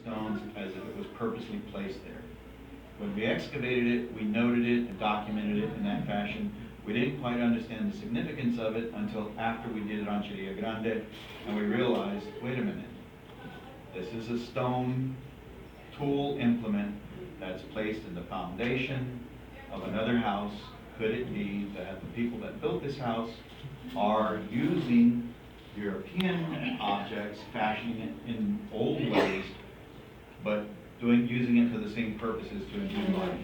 stones as if it was purposely placed there. When we excavated it, we noted it and documented it in that fashion. We didn't quite understand the significance of it until after we did Rancheria Grande, and we realized, wait a minute, this is a stone tool implement that's placed in the foundation of another house. Could it be that the people that built this house are using European objects, fashioning it in old ways, but using it for the same purposes to imbue life?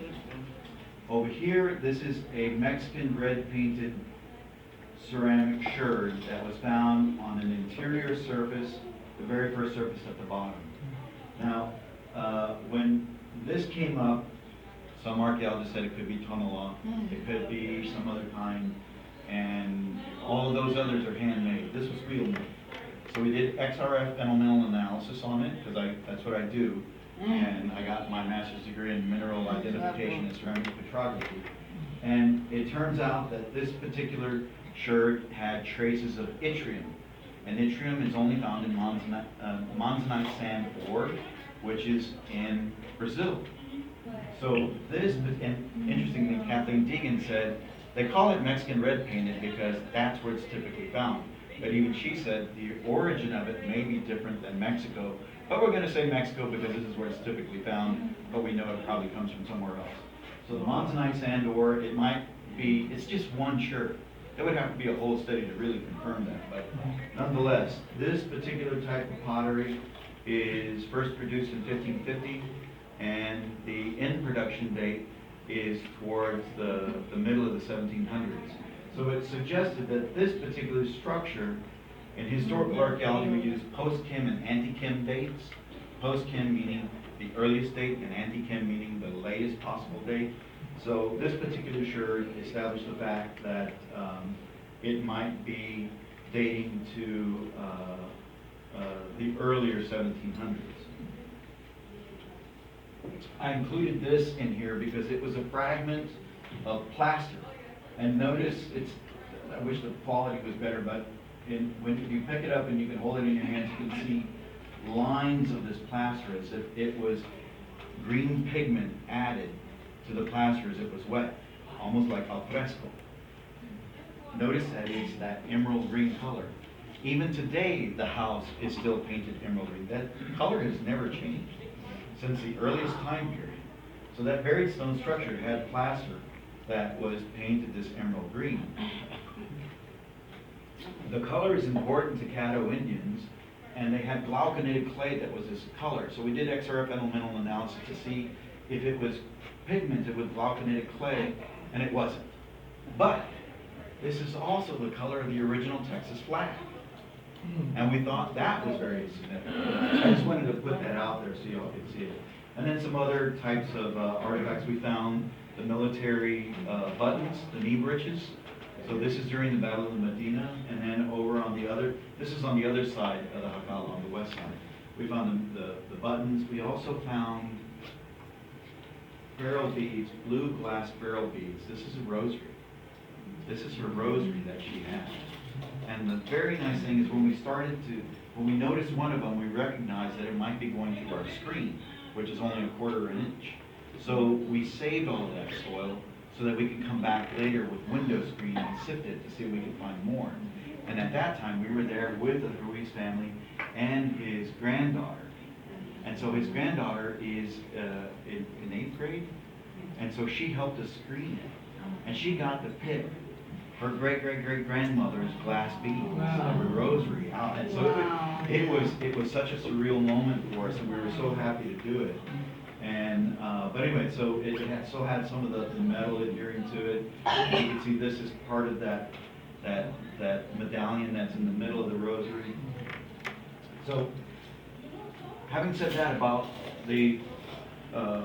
Over here, this is a Mexican red painted ceramic sherd that was found on an interior surface, the very first surface at the bottom. Now, when this came up, some archaeologists said it could be tonala, it could be some other kind, and all of those others are handmade. This was wheel made. So we did XRF elemental analysis on it, because that's what I do, and I got my master's degree in mineral identification and ceramic petrography. And it turns out that this particular sherd had traces of yttrium, and yttrium is only found in monzonite sand ore, which is in Brazil. So this, and interestingly, Kathleen Deegan said, they call it Mexican red painted because that's where it's typically found. But even she said the origin of it may be different than Mexico, but we're going to say Mexico because this is where it's typically found, but we know it probably comes from somewhere else. So the monzonite sand ore, it might be, it's just one sherd. It would have to be a whole study to really confirm that, but nonetheless, this particular type of pottery is first produced in 1550, and the end production date is towards the middle of the 1700s. So it suggested that this particular structure, in historical archaeology we use post-Kim and ante-Kim dates. Post-Kim meaning the earliest date and ante-Kim meaning the latest possible date. So this particular sherd established the fact that it might be dating to the earlier 1700s. I included this in here because it was a fragment of plaster. And notice, I wish the quality was better, but when you pick it up and you can hold it in your hands, you can see lines of this plaster as if it was green pigment added to the plaster as it was wet, almost like al fresco. Notice that it's that emerald green color. Even today, the house is still painted emerald green. That color has never changed since the earliest time period. So that buried stone structure had plaster that was painted this emerald green. The color is important to Caddo Indians, and they had glauconitic clay that was this color. So we did XRF elemental analysis to see if it was pigmented with glauconitic clay, and it wasn't. But this is also the color of the original Texas flag. And we thought that was very significant. I just wanted to put that out there so you all could see it. And then some other types of artifacts we found, the military buttons, the knee breeches. So this is during the Battle of Medina, and then over on the other, this is on the other side of the Jacal, on the west side. We found the buttons. We also found beryl beads, blue glass beryl beads. This is a rosary. This is her rosary that she had. And the very nice thing is when we noticed one of them, we recognized that it might be going through our screen, which is only 1/4 inch. So we saved all of that soil so that we could come back later with window screen and sift it to see if we could find more. And at that time, we were there with the Ruiz family and his granddaughter. And so his granddaughter is in 8th grade, and so she helped us screen it. And she got to pick her great-great-great-grandmother's glass beads of her rosary out. And so it was such a surreal moment for us, and we were so happy to do it. And but anyway, so it had some of the metal adhering to it. And you can see this is part of that medallion that's in the middle of the rosary. So having said that about the